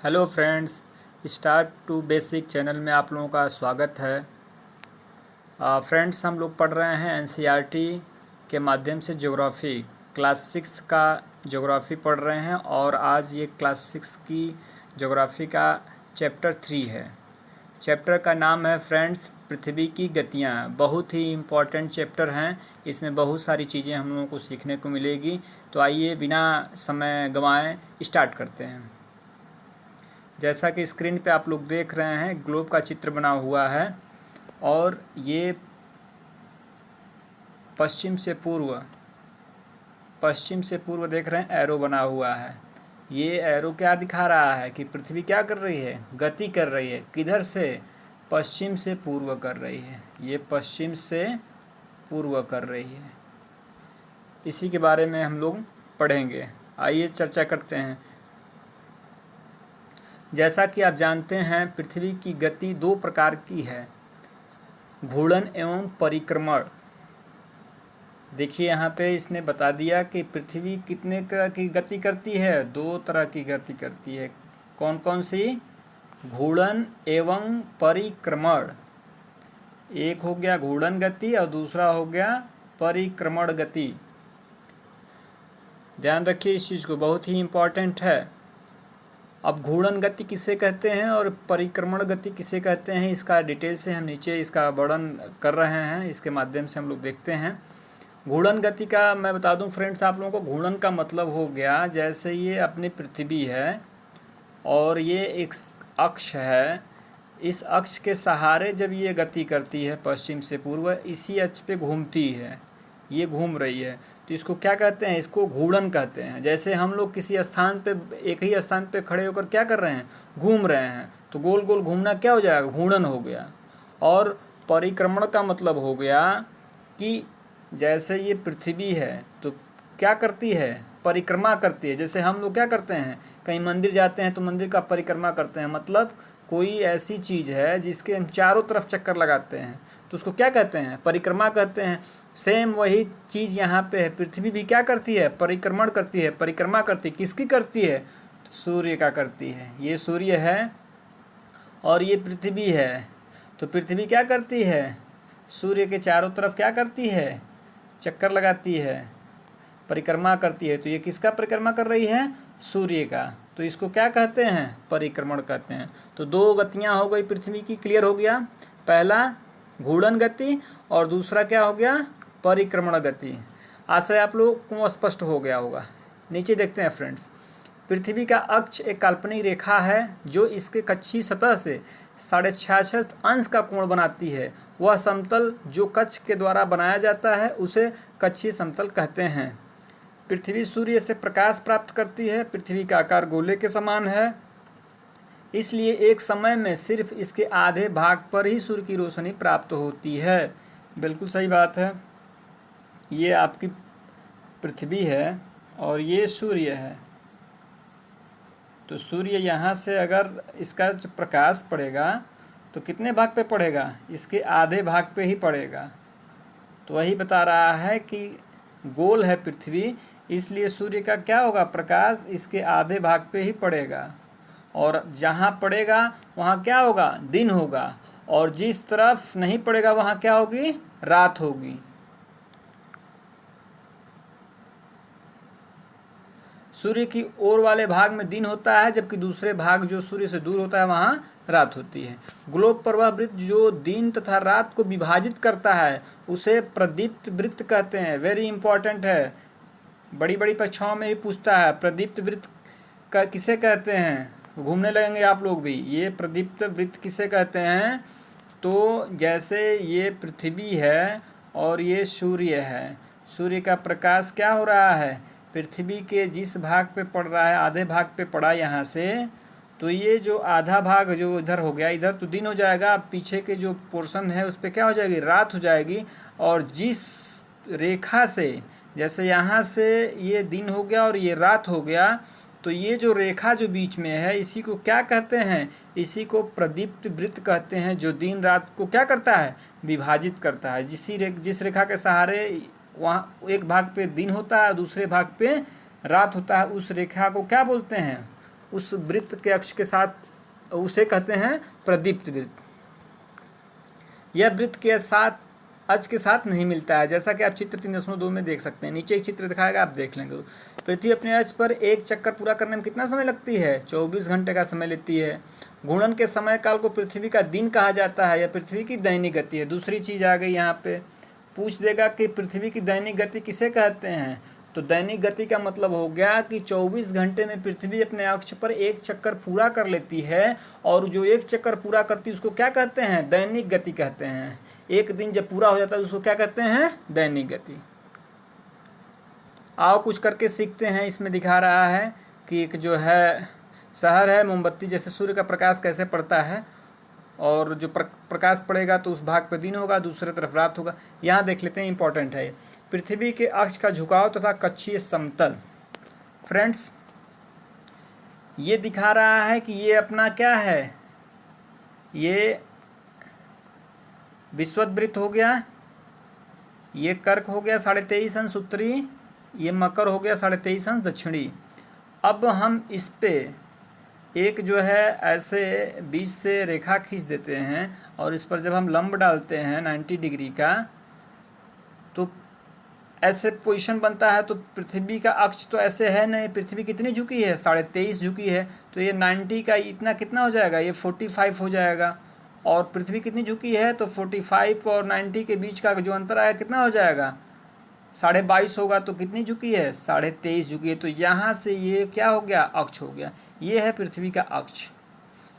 Hello friends, start to basic channel में आप लोगों का स्वागत है। फ्रेंड्स, हम लोग पढ़ रहे हैं एनसीईआरटी के माध्यम से ज्योग्राफ़ी क्लास 6 का ज्योग्राफ़ी पढ़ रहे हैं और आज ये क्लास 6 की ज्योग्राफ़ी का चैप्टर 3 है। चैप्टर का नाम है फ्रेंड्स पृथ्वी की गतियाँ। बहुत ही इम्पॉर्टेंट चैप्टर हैं, इसमें बहुत सारी चीज़ें हम लोगों को सीखने को मिलेगी। तो आइए बिना समय गंवाए स्टार्ट करते हैं। जैसा कि स्क्रीन पे आप लोग देख रहे हैं, ग्लोब का चित्र बना हुआ है और ये पश्चिम से पूर्व देख रहे हैं, एरो बना हुआ है। ये एरो क्या दिखा रहा है कि पृथ्वी क्या कर रही है, गति कर रही है। किधर से? पश्चिम से पूर्व कर रही है। ये पश्चिम से पूर्व कर रही है। इसी के बारे में हम लोग पढ़ेंगे। आइए चर्चा करते हैं। जैसा कि आप जानते हैं, पृथ्वी की गति दो प्रकार की है, घूर्णन एवं परिक्रमण। देखिए यहाँ पे इसने बता दिया कि पृथ्वी कितने तरह की गति करती है। दो तरह की गति करती है। कौन कौन सी? घूर्णन एवं परिक्रमण। एक हो गया घूर्णन गति और दूसरा हो गया परिक्रमण गति। ध्यान रखिए इस चीज़ को, बहुत ही इम्पोर्टेंट है। अब घूर्णन गति किसे कहते हैं और परिक्रमण गति किसे कहते हैं, इसका डिटेल से हम नीचे इसका वर्णन कर रहे हैं। इसके माध्यम से हम लोग देखते हैं। घूर्णन गति का मैं बता दूं फ्रेंड्स आप लोगों को। घूर्णन का मतलब हो गया, जैसे ये अपनी पृथ्वी है और ये एक अक्ष है। इस अक्ष के सहारे जब ये गति करती है पश्चिम से पूर्व, इसी अक्ष पे घूमती है, ये घूम रही है, तो इसको क्या कहते हैं? इसको घूर्णन कहते हैं। जैसे हम लोग किसी स्थान पे, एक ही स्थान पे खड़े होकर क्या कर रहे हैं, घूम रहे हैं, तो गोल गोल घूमना क्या हो जाएगा? घूर्णन हो गया। और परिक्रमण का मतलब हो गया कि जैसे ये पृथ्वी है तो क्या करती है? परिक्रमा करती है। जैसे हम लोग क्या करते हैं, कहीं मंदिर जाते हैं तो मंदिर का परिक्रमा करते हैं, मतलब कोई ऐसी चीज़ है जिसके हम चारों तरफ चक्कर लगाते हैं, तो उसको क्या कहते हैं? परिक्रमा कहते हैं। सेम वही चीज़ यहाँ पे है। पृथ्वी भी क्या करती है? परिक्रमण करती है, परिक्रमा करती है। किसकी करती है? तो सूर्य का करती है। ये सूर्य है और ये पृथ्वी है। तो पृथ्वी क्या करती है? सूर्य के चारों तरफ क्या करती है? चक्कर लगाती है, परिक्रमा करती है। तो ये किसका परिक्रमा कर रही है? सूर्य का। तो इसको क्या कहते हैं? परिक्रमण कहते हैं। तो दो गतियाँ हो गई पृथ्वी की, क्लियर हो गया। पहला घूर्णन गति और दूसरा क्या हो गया? परिक्रमण गति। आशा आप लोगों को स्पष्ट हो गया होगा। नीचे देखते हैं फ्रेंड्स। पृथ्वी का अक्ष एक काल्पनिक रेखा है जो इसके कक्षीय सतह से 66.5 अंश का कोण बनाती है। वह समतल जो कक्ष के द्वारा बनाया जाता है उसे कक्षीय समतल कहते हैं। पृथ्वी सूर्य से प्रकाश प्राप्त करती है। पृथ्वी का आकार गोले के समान है, इसलिए एक समय में सिर्फ इसके आधे भाग पर ही सूर्य की रोशनी प्राप्त होती है। बिल्कुल सही बात है। ये आपकी पृथ्वी है और ये सूर्य है। तो सूर्य यहाँ से अगर इसका प्रकाश पड़ेगा तो कितने भाग पे पड़ेगा? इसके आधे भाग पे ही पड़ेगा। तो वही बता रहा है कि गोल है पृथ्वी, इसलिए सूर्य का क्या होगा? प्रकाश इसके आधे भाग पे ही पड़ेगा। और जहाँ पड़ेगा वहाँ क्या होगा? दिन होगा। और जिस तरफ नहीं पड़ेगा वहाँ क्या होगी? रात होगी। सूर्य की ओर वाले भाग में दिन होता है, जबकि दूसरे भाग जो सूर्य से दूर होता है वहाँ रात होती है। ग्लोब पर वह वृत्त जो दिन तथा रात को विभाजित करता है उसे प्रदीप्त वृत्त कहते हैं। वेरी इंपॉर्टेंट है, बड़ी बड़ी परीक्षाओं में भी पूछता है। प्रदीप्त वृत्त का किसे कहते हैं? घूमने लगेंगे आप लोग भी। ये प्रदीप्त वृत्त किसे कहते हैं? तो जैसे ये पृथ्वी है और ये सूर्य है, सूर्य का प्रकाश क्या हो रहा है? पृथ्वी के जिस भाग पे पड़ रहा है, आधे भाग पे पड़ा यहाँ से, तो ये जो आधा भाग जो इधर हो गया, इधर तो दिन हो जाएगा, पीछे के जो पोर्शन है उस पर क्या हो जाएगी? रात हो जाएगी। और जिस रेखा से, जैसे यहाँ से ये दिन हो गया और ये रात हो गया, तो ये जो रेखा जो बीच में है इसी को क्या कहते हैं? इसी को प्रदीप्त वृत्त कहते हैं, जो दिन रात को क्या करता है? विभाजित करता है। जिस रेखा के सहारे वहाँ एक भाग पे दिन होता है दूसरे भाग पे रात होता है, उस रेखा को क्या बोलते हैं? उस वृत्त के अक्ष के साथ, उसे कहते हैं प्रदीप्त वृत्त। यह वृत्त के साथ अक्ष के साथ नहीं मिलता है, जैसा कि आप चित्र 3.2 में देख सकते हैं। नीचे एक चित्र दिखाएगा, आप देख लेंगे। पृथ्वी अपने अक्ष पर एक चक्कर पूरा करने में कितना समय लगती है? 24 घंटे का समय लेती है। घूर्णन के समय काल को पृथ्वी का दिन कहा जाता है। यह पृथ्वी की दैनिक गति है। दूसरी चीज़ आ गई यहाँ पे, पूछ देगा कि पृथ्वी की दैनिक गति किसे कहते हैं? तो दैनिक गति का मतलब हो गया कि 24 घंटे में पृथ्वी अपने अक्ष पर एक चक्कर पूरा कर लेती है, और जो एक चक्कर पूरा करती है उसको क्या कहते हैं? दैनिक गति कहते हैं। एक दिन जब पूरा हो जाता है उसको क्या कहते हैं? दैनिक गति। आओ कुछ करके सीखते हैं। इसमें दिखा रहा है कि एक जो है शहर है, मोमबत्ती जैसे सूर्य का प्रकाश कैसे पड़ता है, और जो प्रकाश पड़ेगा तो उस भाग पर दिन होगा, दूसरे तरफ रात होगा। यहाँ देख लेते हैं, इंपॉर्टेंट है। पृथ्वी के अक्ष का झुकाव तथा कक्षीय समतल। फ्रेंड्स, ये दिखा रहा है कि ये अपना क्या है? ये विषुवत हो गया, ये कर्क हो गया 23.5 अंश उत्तरी, ये मकर हो गया 23.5 अंश दक्षिणी। अब हम इस पे एक जो है ऐसे बीच से रेखा खींच देते हैं, और इस पर जब हम लंब डालते हैं 90 डिग्री का, तो ऐसे पोजीशन बनता है। तो पृथ्वी का अक्ष तो ऐसे है नहीं, पृथ्वी कितनी झुकी है? 23.5 झुकी है। तो ये 90 का इतना कितना हो जाएगा? ये 45 हो जाएगा। और पृथ्वी कितनी झुकी है? तो 45 और 90 के बीच का जो अंतर आया कितना हो जाएगा? 22.5 होगा। तो कितनी झुकी है? 23.5 झुकी है। तो यहाँ से ये क्या हो गया? अक्ष हो गया। ये है पृथ्वी का अक्ष।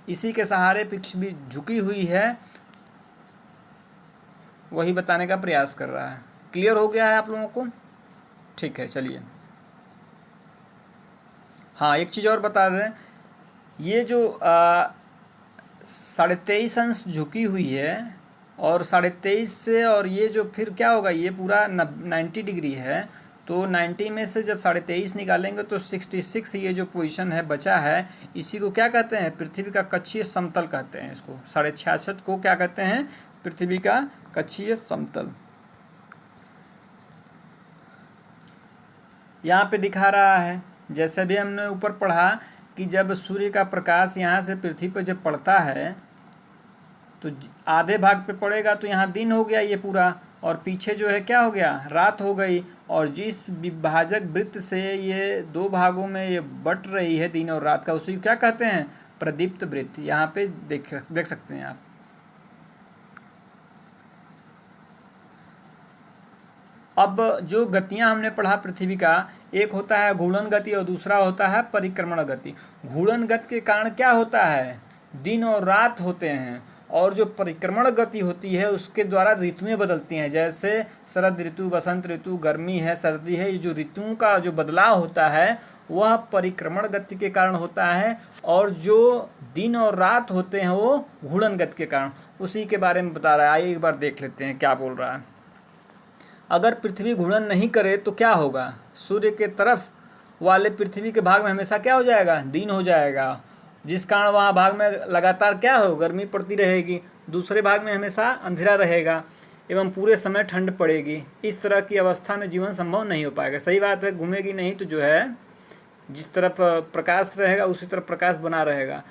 इसी के सहारे पृथ्वी झुकी हुई है, वही बताने का प्रयास कर रहा है। क्लियर हो गया है आप लोगों को? ठीक है, चलिए। हाँ, एक चीज़ और बता दें, ये जो 23.5 अंश झुकी हुई है, और 23.5 से, और ये जो फिर क्या होगा, ये पूरा 90 डिग्री है। तो 90 में से जब 23.5 निकालेंगे तो 66, ये जो पोजीशन है बचा है, इसी को क्या कहते हैं? पृथ्वी का कक्षीय समतल कहते हैं। इसको 66.5 को क्या कहते हैं? पृथ्वी का कक्षीय समतल। यहाँ पे दिखा रहा है, जैसे भी हमने ऊपर पढ़ा कि जब सूर्य का प्रकाश यहाँ से पृथ्वी पर जब पड़ता है तो आधे भाग पे पड़ेगा, तो यहाँ दिन हो गया ये पूरा, और पीछे जो है क्या हो गया? रात हो गई। और जिस विभाजक वृत्त से ये दो भागों में ये बट रही है दिन और रात का, उसी को क्या कहते हैं? प्रदीप्त वृत्त। यहाँ पे देख सकते हैं आप। अब जो गतियां हमने पढ़ा पृथ्वी का, एक होता है घूर्णन गति और दूसरा होता है परिक्रमण गति। घूर्णन गति के कारण क्या होता है? दिन और रात होते हैं। और जो परिक्रमण गति होती है उसके द्वारा ऋतुएं बदलती हैं। जैसे शरद ऋतु, बसंत ऋतु, गर्मी है, सर्दी है, ये जो ऋतुओं का जो बदलाव होता है वह परिक्रमण गति के कारण होता है। और जो दिन और रात होते हैं वो घूर्णन गति के कारण। उसी के बारे में बता रहा है। आइए एक बार देख लेते हैं क्या बोल रहा है। अगर पृथ्वी घूर्णन नहीं करे तो क्या होगा? सूर्य के तरफ वाले पृथ्वी के भाग में हमेशा क्या हो जाएगा? दिन हो जाएगा, जिस कारण वहाँ भाग में लगातार क्या हो? गर्मी पड़ती रहेगी। दूसरे भाग में हमेशा अंधेरा रहेगा एवं पूरे समय ठंड पड़ेगी। इस तरह की अवस्था में जीवन संभव नहीं हो पाएगा। सही बात है, घूमेगी नहीं तो जो है जिस तरफ प्रकाश रहेगा उसी तरफ प्रकाश बना रहेगा।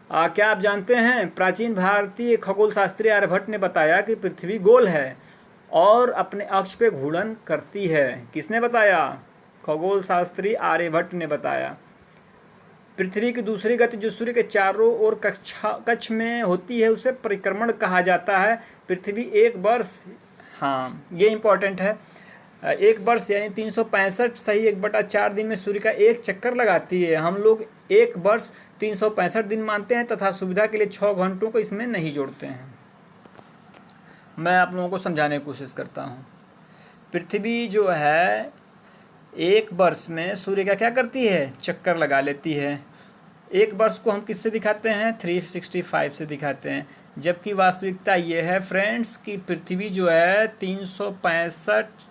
क्या आप जानते हैं, प्राचीन भारतीय खगोल शास्त्री आर्यभट्ट ने बताया कि पृथ्वी गोल है और अपने अक्ष पे घूर्णन करती है। किसने बताया? खगोल शास्त्री आर्यभट्ट ने बताया। पृथ्वी की दूसरी गति जो सूर्य के चारों ओर कक्ष में होती है उसे परिक्रमण कहा जाता है। पृथ्वी एक वर्ष, हाँ ये इम्पोर्टेंट है, एक वर्ष यानी 365 सही 1/4 दिन में सूर्य का एक चक्कर लगाती है। हम लोग एक वर्ष 365 दिन मानते हैं तथा सुविधा के लिए 6 घंटों को इसमें नहीं जोड़ते हैं। मैं आप लोगों को समझाने की कोशिश करता हूँ। पृथ्वी जो है एक वर्ष में सूर्य का क्या करती है? चक्कर लगा लेती है। एक वर्ष को हम किससे दिखाते हैं? 365 से दिखाते हैं। जबकि वास्तविकता ये है फ्रेंड्स कि पृथ्वी जो है 365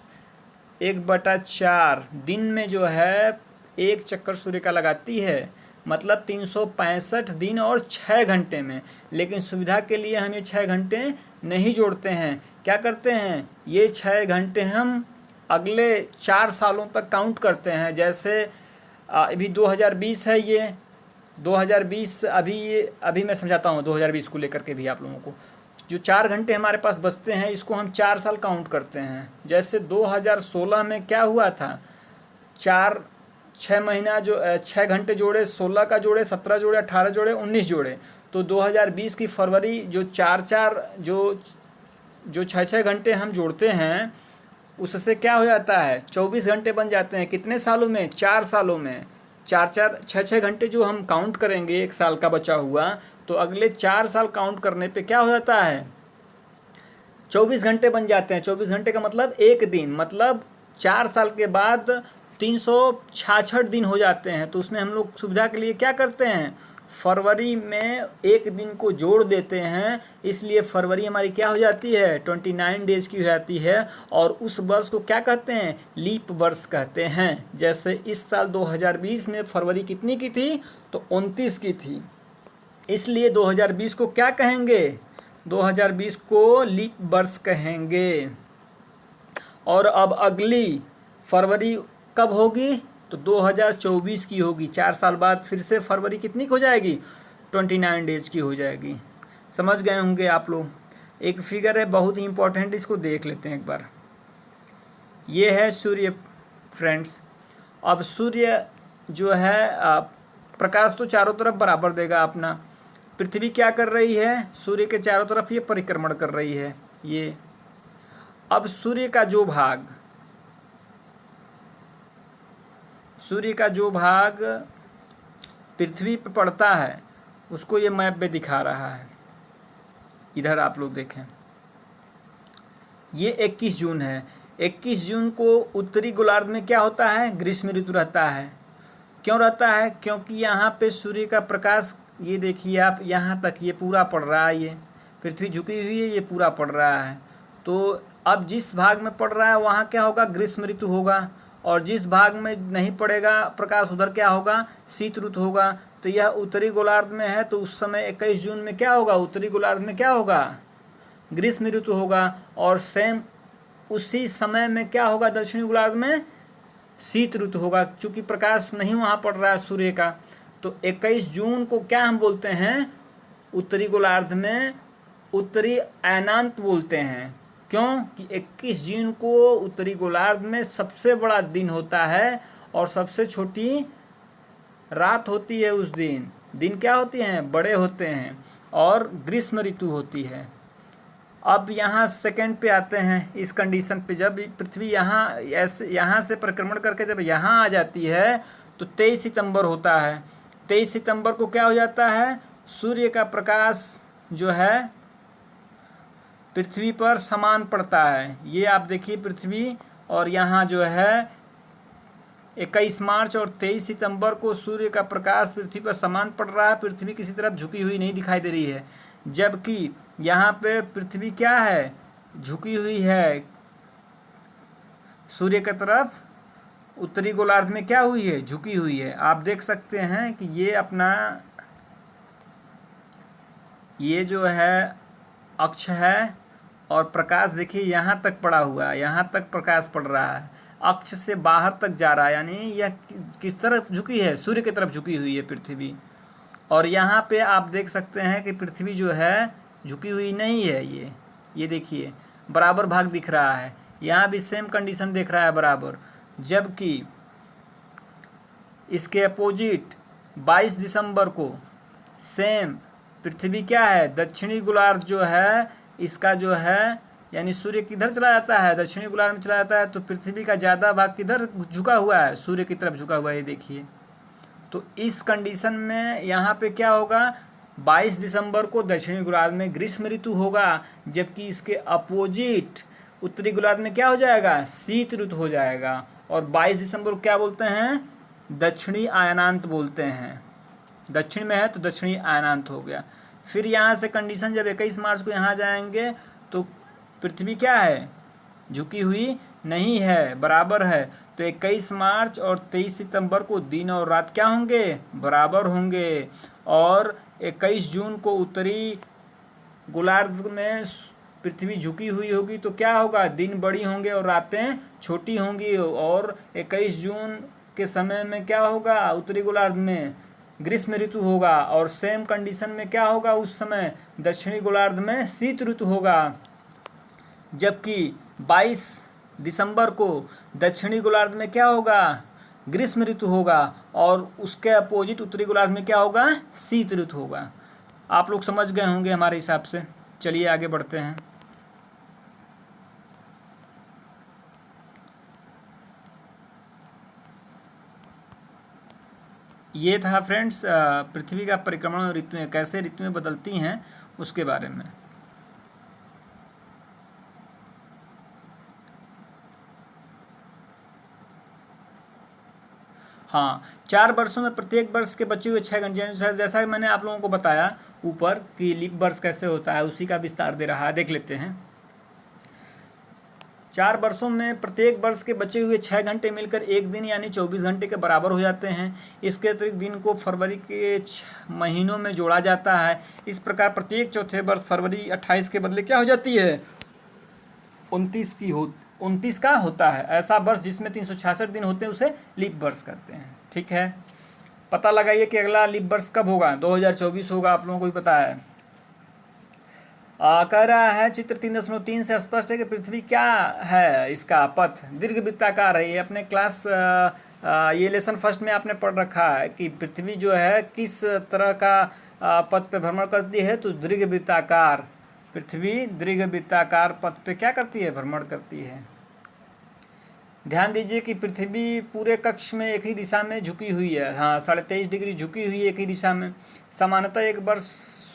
1/4 दिन में जो है एक चक्कर सूर्य का लगाती है, मतलब 365 दिन और 6 घंटे में। लेकिन सुविधा के लिए हम ये 6 घंटे नहीं जोड़ते हैं। क्या करते हैं? ये 6 घंटे हम अगले 4 सालों तक काउंट करते हैं। जैसे अभी 2020 है, 2020 अभी मैं समझाता हूँ 2020 को लेकर के भी आप लोगों को। जो 4 घंटे हमारे पास बचते हैं इसको हम 4 साल काउंट करते हैं। जैसे 2016 में क्या हुआ था, 6 महीना जो 6 घंटे जोड़े, 16 का जोड़े, 17 जोड़े, 18 जोड़े, 19 जोड़े, तो 2020 की फरवरी जो 4 जो 6 घंटे हम जोड़ते हैं उससे क्या हो जाता है, 24 घंटे बन जाते हैं। कितने सालों में, 4 सालों में। 6 घंटे जो हम काउंट करेंगे एक साल का बचा हुआ, तो अगले 4 साल काउंट करने पे क्या हो जाता है, 24 घंटे बन जाते हैं। 24 घंटे का मतलब एक दिन, मतलब 4 साल के बाद 366 दिन हो जाते हैं। तो उसमें हम लोग सुविधा के लिए क्या करते हैं, फरवरी में एक दिन को जोड़ देते हैं, इसलिए फरवरी हमारी क्या हो जाती है, 29 डेज की हो जाती है। और उस वर्ष को क्या कहते हैं, लीप वर्ष कहते हैं। जैसे इस साल 2020 में फरवरी कितनी की थी, तो 29 की थी, इसलिए 2020 को क्या कहेंगे, 2020 को लीप वर्ष कहेंगे। और अब अगली फरवरी कब होगी, तो 2024 की होगी। 4 साल बाद फिर से फरवरी कितनी की हो जाएगी, 29 डेज की हो जाएगी। समझ गए होंगे आप लोग। एक फिगर है बहुत ही इंपॉर्टेंट, इसको देख लेते हैं एक बार। ये है सूर्य फ्रेंड्स। अब सूर्य जो है प्रकाश तो चारों तरफ बराबर देगा अपना। पृथ्वी क्या कर रही है, सूर्य के चारों तरफ ये परिक्रमण कर रही है ये। अब सूर्य का जो भाग पृथ्वी पर पड़ता है उसको ये मैप में दिखा रहा है। इधर आप लोग देखें, ये 21 जून है। 21 जून को उत्तरी गोलार्ध में क्या होता है, ग्रीष्म ऋतु रहता है। क्यों रहता है, क्योंकि यहाँ पे सूर्य का प्रकाश, ये देखिए आप, यहाँ तक ये पूरा पड़ रहा है, ये पृथ्वी झुकी हुई है, ये पूरा पड़ रहा है। तो अब जिस भाग में पड़ रहा है वहाँ क्या होगा, ग्रीष्म ऋतु होगा। और जिस भाग में नहीं पड़ेगा प्रकाश उधर क्या होगा, शीत ऋतु होगा। तो यह उत्तरी गोलार्ध में है, तो उस समय 21 जून में क्या होगा, उत्तरी गोलार्ध में क्या होगा, ग्रीष्म ऋतु होगा। और सेम उसी समय में क्या होगा, दक्षिणी गोलार्ध में शीत ऋतु होगा, क्योंकि प्रकाश नहीं वहाँ पड़ रहा है सूर्य का। तो 21 जून को क्या हम बोलते हैं, उत्तरी गोलार्ध में उत्तरी अयनांत बोलते हैं। क्यों कि 21 जून को उत्तरी गोलार्ध में सबसे बड़ा दिन होता है और सबसे छोटी रात होती है। उस दिन क्या होती हैं, बड़े होते हैं, और ग्रीष्म ऋतु होती है। अब यहाँ सेकंड पे आते हैं, इस कंडीशन पे जब पृथ्वी यहाँ से परिक्रमण करके जब यहाँ आ जाती है तो 23 सितंबर होता है। 23 सितंबर को क्या हो जाता है, सूर्य का प्रकाश जो है पृथ्वी पर समान पड़ता है। ये आप देखिए पृथ्वी, और यहाँ जो है 21 मार्च और 23 सितंबर को सूर्य का प्रकाश पृथ्वी पर समान पड़ रहा है। पृथ्वी किसी तरफ झुकी हुई नहीं दिखाई दे रही है, जबकि यहाँ पे पृथ्वी क्या है, झुकी हुई है सूर्य की तरफ। उत्तरी गोलार्ध में क्या हुई है, झुकी हुई है। आप देख सकते हैं कि ये अपना ये जो है अक्ष है, और प्रकाश देखिए यहाँ तक पड़ा हुआ है, यहाँ तक प्रकाश पड़ रहा है, अक्ष से बाहर तक जा रहा है। यानी यह किस तरफ झुकी है, सूर्य की तरफ झुकी हुई है पृथ्वी। और यहाँ पे आप देख सकते हैं कि पृथ्वी जो है झुकी हुई नहीं है। ये देखिए बराबर भाग दिख रहा है, यहाँ भी सेम कंडीशन दिख रहा है बराबर। जबकि इसके अपोजिट 22 दिसंबर को सेम पृथ्वी क्या है, दक्षिणी गोलार्ध जो है इसका जो है, यानी सूर्य किधर चला जाता है, दक्षिणी गोलार्ध में चला जाता है। तो पृथ्वी का ज़्यादा भाग किधर झुका हुआ है, सूर्य की तरफ झुका हुआ है, ये देखिए। तो इस कंडीशन में यहाँ पे क्या होगा, 22 दिसंबर को दक्षिणी गोलार्ध में ग्रीष्म ऋतु होगा, जबकि इसके अपोजिट उत्तरी गोलार्ध में क्या हो जाएगा, शीत ऋतु हो जाएगा। और 22 दिसंबर को क्या बोलते हैं, दक्षिणी अयनांत बोलते हैं। दक्षिण में है तो दक्षिणी अयनांत हो गया। फिर यहाँ से कंडीशन जब 21 मार्च को यहाँ जाएंगे तो पृथ्वी क्या है, झुकी हुई नहीं है, बराबर है। तो 21 मार्च और 23 सितंबर को दिन और रात क्या होंगे, बराबर होंगे। और 21 जून को उत्तरी गोलार्ध में पृथ्वी झुकी हुई होगी तो क्या होगा, दिन बड़ी होंगे और रातें छोटी होंगी। और 21 जून के समय में क्या होगा, उत्तरी गोलार्ध में ग्रीष्म ऋतु होगा, और सेम कंडीशन में क्या होगा उस समय दक्षिणी गोलार्ध में शीत ऋतु होगा। जबकि 22 दिसंबर को दक्षिणी गोलार्ध में क्या होगा, ग्रीष्म ऋतु होगा, और उसके अपोजिट उत्तरी गोलार्ध में क्या होगा, शीत ऋतु होगा। आप लोग समझ गए होंगे हमारे हिसाब से। चलिए आगे बढ़ते हैं। ये था फ्रेंड्स पृथ्वी का परिक्रमण और ऋतुएं, कैसे ऋतुएं बदलती हैं उसके बारे में। हाँ, 4 वर्षों में प्रत्येक वर्ष के बचे हुए 6 घंटे, जैसा कि मैंने आप लोगों को बताया ऊपर कि लीप वर्ष कैसे होता है, उसी का विस्तार दे रहा है। देख लेते हैं। 4 वर्षों में प्रत्येक वर्ष के बचे हुए 6 घंटे मिलकर एक दिन यानी 24 घंटे के बराबर हो जाते हैं। इसके अतिरिक्त दिन को फरवरी के महीनों में जोड़ा जाता है। इस प्रकार प्रत्येक चौथे वर्ष फरवरी 28 के बदले क्या हो जाती है, 29 का होता है। ऐसा वर्ष जिसमें 366 दिन होते हैं उसे लीप वर्ष कहते हैं। ठीक है, पता लगाइए कि अगला लीप वर्ष कब होगा। 2024 होगा, आप लोगों को भी पता है। कह रहा है चित्र 3.3 से स्पष्ट है कि पृथ्वी क्या है, इसका पथ दीर्घवृत्ताकार है। ये अपने क्लास ये लेसन फर्स्ट में आपने पढ़ रखा है कि पृथ्वी जो है किस तरह का पथ पे भ्रमण करती है, तो दीर्घवृत्ताकार। पृथ्वी दीर्घवृत्ताकार पथ पे क्या करती है, भ्रमण करती है। ध्यान दीजिए कि पृथ्वी पूरे कक्ष में एक ही दिशा में झुकी हुई है। हाँ, 23.5 डिग्री झुकी हुई है एक ही दिशा में। सामान्यतः एक वर्ष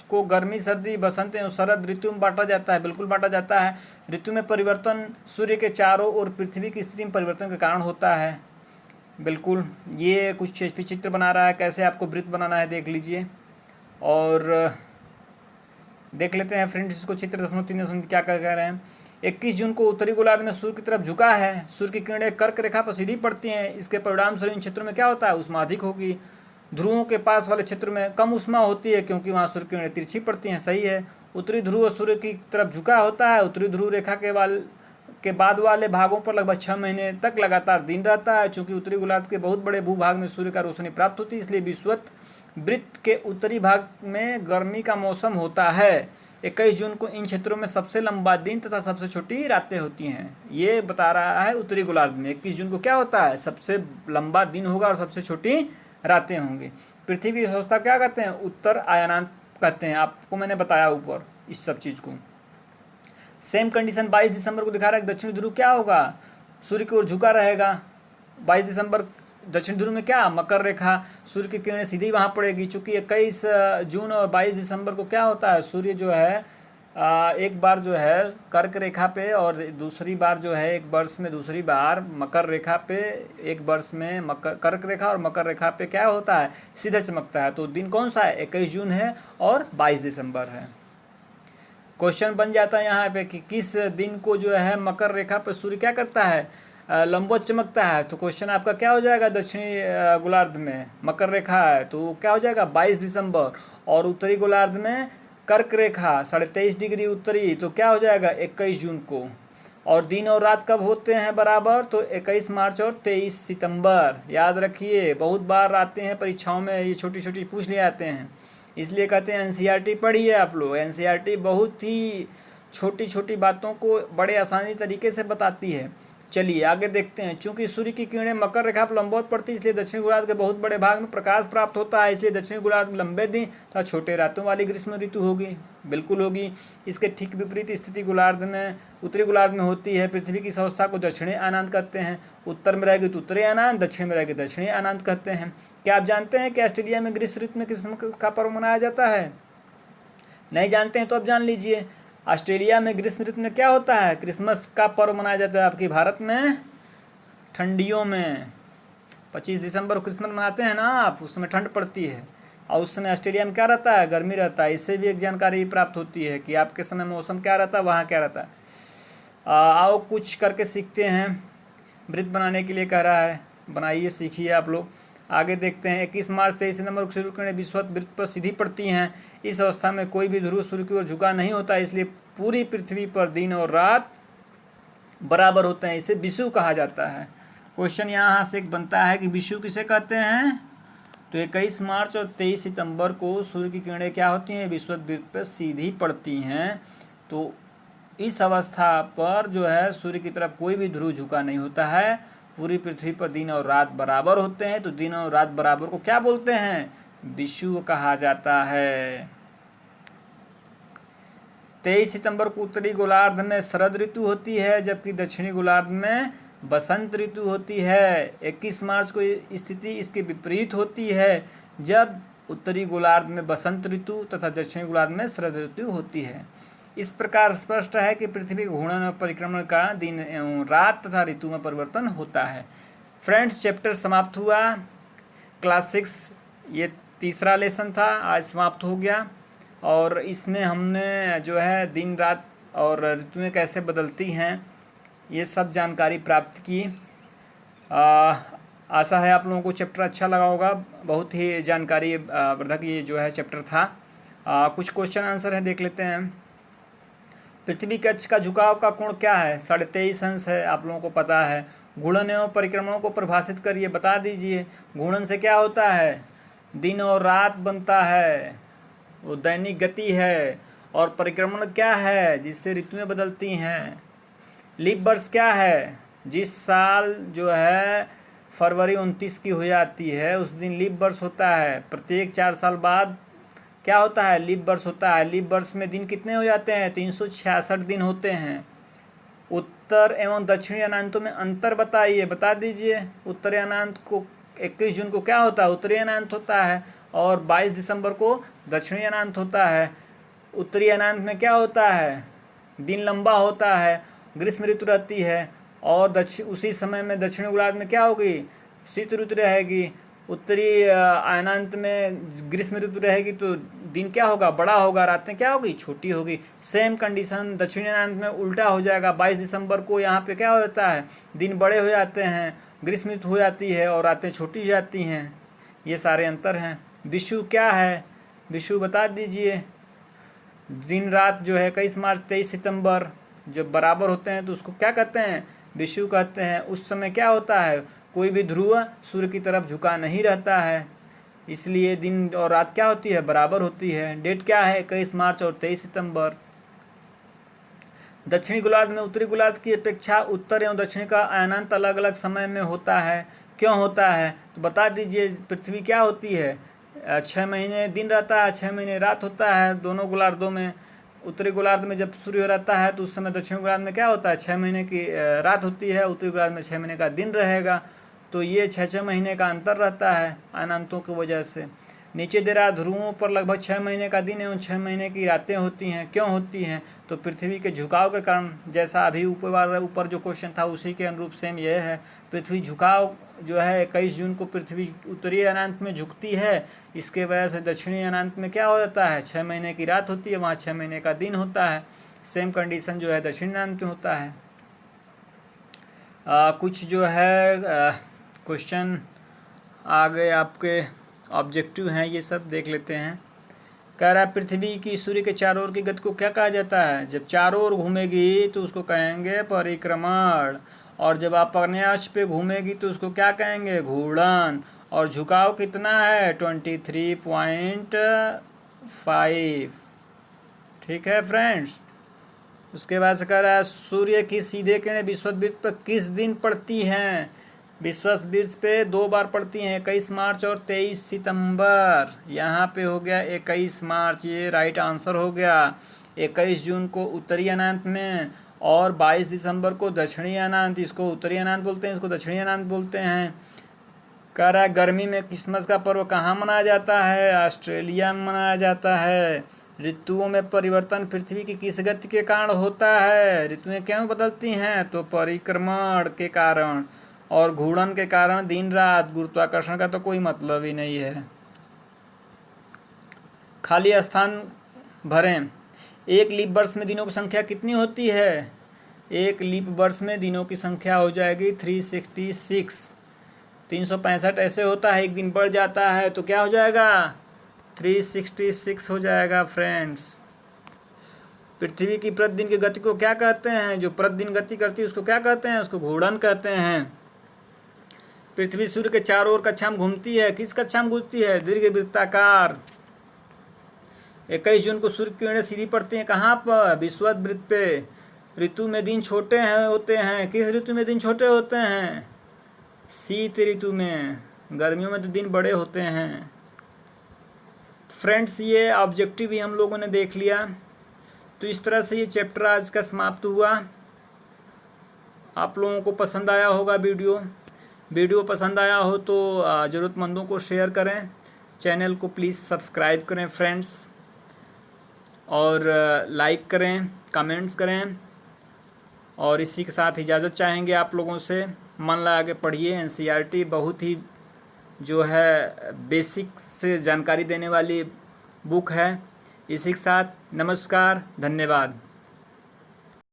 को गर्मी, सर्दी, बसंत एवं शरद ऋतु में बांटा जाता है। बिल्कुल बांटा जाता है। ऋतु में परिवर्तन सूर्य के चारों ओर पृथ्वी की स्थिति में परिवर्तन के कारण होता है। बिल्कुल, ये कुछ चित्र बना रहा है, कैसे आपको वृत्त बनाना है देख लीजिए। और देख लेते हैं फ्रेंड्स इसको, चित्र 3.3 क्या कह रहे हैं। 21 जून को उत्तरी गोलार्ध में सूर्य की तरफ झुका है। सूर्य की किरणें कर्क रेखा पर सीधी पड़ती हैं। इसके परिणाम स्वरूप इन क्षेत्रों में क्या होता है, उष्मा अधिक होगी। ध्रुवों के पास वाले क्षेत्र में कम उष्मा होती है क्योंकि वहाँ सूर्य की किरणें तिरछी पड़ती हैं। सही है। उत्तरी ध्रुव सूर्य की तरफ झुका होता है। उत्तरी ध्रुव रेखा के बाद वाले भागों पर लगभग 6 महीने तक लगातार दिन रहता है। चूंकि उत्तरी गोलार्ध के बहुत बड़े भूभाग में सूर्य का रोशनी प्राप्त होती है, इसलिए विषुवत वृत्त के उत्तरी भाग में गर्मी का मौसम होता है। 21 जून को इन क्षेत्रों में सबसे लंबा दिन तथा सबसे छोटी रातें होती हैं। ये बता रहा है उत्तरी गोलार्ध में 21 जून को क्या होता है, सबसे लंबा दिन होगा और सबसे छोटी रातें होंगी। पृथ्वी की अवस्था क्या कहते हैं, उत्तर आयनांत कहते हैं। आपको मैंने बताया ऊपर इस सब चीज़ को। सेम कंडीशन 22 दिसंबर को दिखा रहा है। दक्षिणी ध्रुव क्या होगा, सूर्य की ओर झुका रहेगा। 22 दिसंबर दक्षिण ध्रुव में क्या, मकर रेखा, सूर्य की किरणें सीधी वहाँ पड़ेगी। चूँकि 21 जून और 22 दिसंबर को क्या होता है, सूर्य जो है एक बार जो है कर्क रेखा पे और दूसरी बार जो है एक वर्ष में दूसरी बार मकर रेखा पे, एक वर्ष में मकर कर्क रेखा और मकर रेखा पे क्या होता है, सीधा चमकता है। तो दिन कौन सा है, 21 जून है और 22 दिसंबर है। क्वेश्चन बन जाता है यहाँ पे कि किस दिन को जो है मकर रेखा पर सूर्य क्या करता है, लंबवत चमकता है। तो क्वेश्चन आपका क्या हो जाएगा, दक्षिणी गोलार्ध में मकर रेखा है तो क्या हो जाएगा 22 दिसंबर, और उत्तरी गोलार्ध में कर्क रेखा 23.5 डिग्री उत्तरी तो क्या हो जाएगा 21 जून को। और दिन और रात कब होते हैं बराबर, तो 21 मार्च और 23 सितंबर। याद रखिए, बहुत बार आते हैं परीक्षाओं में, ये छोटी छोटी पूछ ले आते हैं, इसलिए कहते हैं एनसीईआरटी पढ़िए आप लोग। एनसीईआरटी बहुत ही छोटी छोटी बातों को बड़े आसानी तरीके से बताती है। चलिए आगे देखते हैं। चूंकि सूर्य की किरणें मकर रेखा पर लंबवत पड़ती है, इसलिए दक्षिणी गोलार्ध के बहुत बड़े भाग में प्रकाश प्राप्त होता है। इसलिए दक्षिणी गोलार्ध में लंबे दिन तथा छोटे रातों वाली ग्रीष्म ऋतु होगी। बिल्कुल होगी। इसके ठीक विपरीत स्थिति गोलार्ध में, उत्तरी गोलार्ध में होती है। पृथ्वी की इस अवस्था को दक्षिणी अनांत कहते हैं। उत्तर में रहेगी तो उत्तरी अनांत, दक्षिण में रहेगी दक्षिणी अनांत कहते हैं। क्या आप जानते हैं कि ऑस्ट्रेलिया में ग्रीष्म ऋतु में क्रिसमस का पर्व मनाया जाता है? नहीं जानते हैं तो अब जान लीजिए। ऑस्ट्रेलिया में ग्रीष्म ऋतु में क्या होता है, क्रिसमस का पर्व मनाया जाता है। आपकी भारत में ठंडियों में 25 दिसंबर को क्रिसमस मनाते हैं ना आप, उस समय ठंड पड़ती है और उस समय ऑस्ट्रेलिया में क्या रहता है, गर्मी रहता है। इससे भी एक जानकारी प्राप्त होती है कि आपके समय मौसम क्या रहता है, वहाँ क्या रहता है। आओ कुछ करके सीखते हैं। वृत्त बनाने के लिए कह रहा है, बनाइए, सीखिए आप लोग। आगे देखते हैं। 21 मार्च 23 सितंबर को सूर्य की किरणें विषुवत वृत्त पर सीधी पड़ती हैं। इस अवस्था में कोई भी ध्रुव सूर्य की ओर झुका नहीं होता, इसलिए पूरी पृथ्वी पर दिन और रात बराबर होते हैं। इसे विषुव कहा जाता है। क्वेश्चन यहाँ से एक बनता है कि विषुव किसे कहते हैं, तो 21 मार्च और 23 सितंबर को सूर्य की किरणें क्या होती हैं, विषुववृत्त पर सीधी पड़ती हैं। तो इस अवस्था पर जो है सूर्य की तरफ कोई भी ध्रुव झुका नहीं होता है, पूरी पृथ्वी पर दिन और रात बराबर होते हैं। तो दिन और रात बराबर को क्या बोलते हैं, विषुव कहा जाता है। 23 सितंबर को उत्तरी गोलार्ध में शरद ऋतु होती है, जबकि दक्षिणी गोलार्ध में बसंत ऋतु होती है। 21 मार्च को स्थिति इसके विपरीत होती है, जब उत्तरी गोलार्ध में बसंत ऋतु तथा दक्षिणी गोलार्ध में शरद ऋतु होती है। इस प्रकार स्पष्ट है कि पृथ्वी के घूर्णन और परिक्रमण का दिन एवं रात तथा ऋतु में परिवर्तन होता है। फ्रेंड्स, चैप्टर समाप्त हुआ। क्लास 6 ये तीसरा लेसन था, आज समाप्त हो गया। और इसमें हमने जो है दिन रात और ऋतुएं कैसे बदलती हैं ये सब जानकारी प्राप्त की। आशा है आप लोगों को चैप्टर अच्छा लगा होगा। बहुत ही जानकारी वर्धक ये जो है चैप्टर था। कुछ क्वेश्चन आंसर है, देख लेते हैं। पृथ्वी के अक्ष का झुकाव का कोण क्या है, 23.5 अंश है, आप लोगों को पता है। घूर्णन एवं परिक्रमणों को परिभाषित करिए, बता दीजिए। घूर्णन से क्या होता है, दिन और रात बनता है, वो दैनिक गति है। और परिक्रमण क्या है, जिससे ऋतुएं बदलती हैं। लीप वर्ष क्या है, जिस साल जो है फरवरी 29 की हो जाती है उस दिन लीप वर्ष होता है। प्रत्येक 4 साल बाद क्या होता है, लीप वर्ष होता है। लीप वर्ष में दिन कितने हो जाते हैं, 366 दिन होते हैं। उत्तर एवं दक्षिणी अनांतों में अंतर बताइए, बता दीजिए। उत्तरी अनांत को 21 जून को क्या होता है, उत्तरी अनांत होता है, और 22 दिसंबर को दक्षिणी अनांत होता है। उत्तरी अनांत में क्या होता है, दिन लंबा होता है, ग्रीष्म ऋतु रहती है। और उसी समय में दक्षिणी गोलार्ध में क्या होगी, शीत ऋतु रहेगी। उत्तरी अनांत में ग्रीष्म ऋतु रहेगी तो दिन क्या होगा, बड़ा होगा, रातें क्या होगी, छोटी होगी। सेम कंडीशन दक्षिणी अनांत में उल्टा हो जाएगा। 22 दिसंबर को यहाँ पे क्या होता है, दिन बड़े हो जाते हैं, ग्रीष्म ऋतु हो जाती है और रातें छोटी हो जाती हैं। ये सारे अंतर हैं। विषुव क्या है, विषुव बता दीजिए। दिन रात जो है 21 मार्च 23 सितंबर जब बराबर होते हैं तो उसको क्या कहते हैं, विषुव कहते हैं। उस समय क्या होता है, कोई भी ध्रुव सूर्य की तरफ झुका नहीं रहता है, इसलिए दिन और रात क्या होती है, बराबर होती है। डेट क्या है, 21 मार्च और 23 सितंबर। दक्षिणी गोलार्ध में उत्तरी गोलार्ध की अपेक्षा उत्तर एवं दक्षिण का अयनांत अलग अलग समय में होता है। क्यों होता है, तो बता दीजिए। पृथ्वी क्या होती है, 6 महीने दिन रहता है, 6 महीने रात होता है दोनों गोलार्धों में। उत्तरी गोलार्ध में जब सूर्य रहता है तो उस समय दक्षिण गोलार्ध में क्या होता है, 6 महीने की रात होती है, उत्तरी गोलार्ध में 6 महीने का दिन रहेगा। तो ये 6 महीने का अंतर रहता है अनंतों की वजह से। नीचे दे रहा ध्रुवों पर लगभग 6 महीने का दिन एवं 6 महीने की रातें होती हैं। क्यों होती हैं, तो पृथ्वी के झुकाव के कारण। जैसा अभी ऊपर जो क्वेश्चन था उसी के अनुरूप सेम यह है। पृथ्वी झुकाव जो है 21 जून को पृथ्वी उत्तरी अनांत में झुकती है, इसके वजह से दक्षिणी अनांत में क्या हो जाता है, 6 महीने की रात होती है, वहाँ 6 महीने का दिन होता है। सेम कंडीशन जो है दक्षिणी अनांत में होता है। कुछ जो है क्वेश्चन आ गए आपके, ऑब्जेक्टिव हैं, ये सब देख लेते हैं। कह रहा है पृथ्वी की सूर्य के चारों ओर की गति को क्या कहा जाता है, जब चारों ओर घूमेगी तो उसको कहेंगे परिक्रमण, और जब आप अग्नेयाक्ष पे घूमेगी तो उसको क्या कहेंगे, घूर्णन। और झुकाव कितना है, 23.5। ठीक है फ्रेंड्स। उसके बाद से कह रहा है सूर्य की सीधे किरणें विषुववृत्त पर किस दिन पड़ती हैं, विषुववृत्त पे 2 बार पड़ती हैं, 21 मार्च और 23 सितंबर। यहाँ पे हो गया 21 मार्च, ये राइट आंसर हो गया। 21 जून को उत्तरी अनांत में और 22 दिसंबर को दक्षिणी अनांत। इसको उत्तरी अनांत बोलते हैं, इसको दक्षिणी अनांत बोलते हैं। कह रहा है गर्मी में क्रिसमस का पर्व कहाँ मनाया जाता है, ऑस्ट्रेलिया में मनाया जाता है। ऋतुओं में परिवर्तन पृथ्वी की किस गति के कारण होता है, ऋतुएं क्यों बदलती हैं, तो परिक्रमण के कारण। और घूर्णन के कारण दिन रात, गुरुत्वाकर्षण का तो कोई मतलब ही नहीं है। खाली स्थान भरें। एक लीप वर्ष में दिनों की संख्या कितनी होती है, एक लीप वर्ष में दिनों की संख्या हो जाएगी 366। 365 ऐसे होता है, एक दिन बढ़ जाता है तो क्या हो जाएगा, 366 हो जाएगा फ्रेंड्स। पृथ्वी की प्रतिदिन की गति को क्या कहते हैं, जो प्रतिदिन गति करती है उसको क्या कहते हैं, उसको घूर्णन कहते हैं। पृथ्वी सूर्य के चारों ओर कक्षा में घूमती है। किस कक्षा में घूमती है? दीर्घवृत्ताकार। 21 जून को सूर्य की किरणें सीधी पड़ती हैं कहाँ पर? विषुवत वृत्त पे। ऋतु में दिन छोटे होते हैं। किस ऋतु में दिन छोटे होते हैं? शीत ऋतु में। गर्मियों में तो दिन बड़े होते हैं। फ्रेंड्स, ये ऑब्जेक्टिव भी हम लोगों ने देख लिया। तो इस तरह से ये चैप्टर आज का समाप्त हुआ। आप लोगों को पसंद आया होगा वीडियो पसंद आया हो तो ज़रूरतमंदों को शेयर करें। चैनल को प्लीज़ सब्सक्राइब करें फ्रेंड्स, और लाइक करें, कमेंट्स करें। और इसी के साथ इजाज़त चाहेंगे आप लोगों से। मन लगा के पढ़िए। एनसीईआरटी बहुत ही जो है बेसिक से जानकारी देने वाली बुक है। इसी के साथ नमस्कार, धन्यवाद।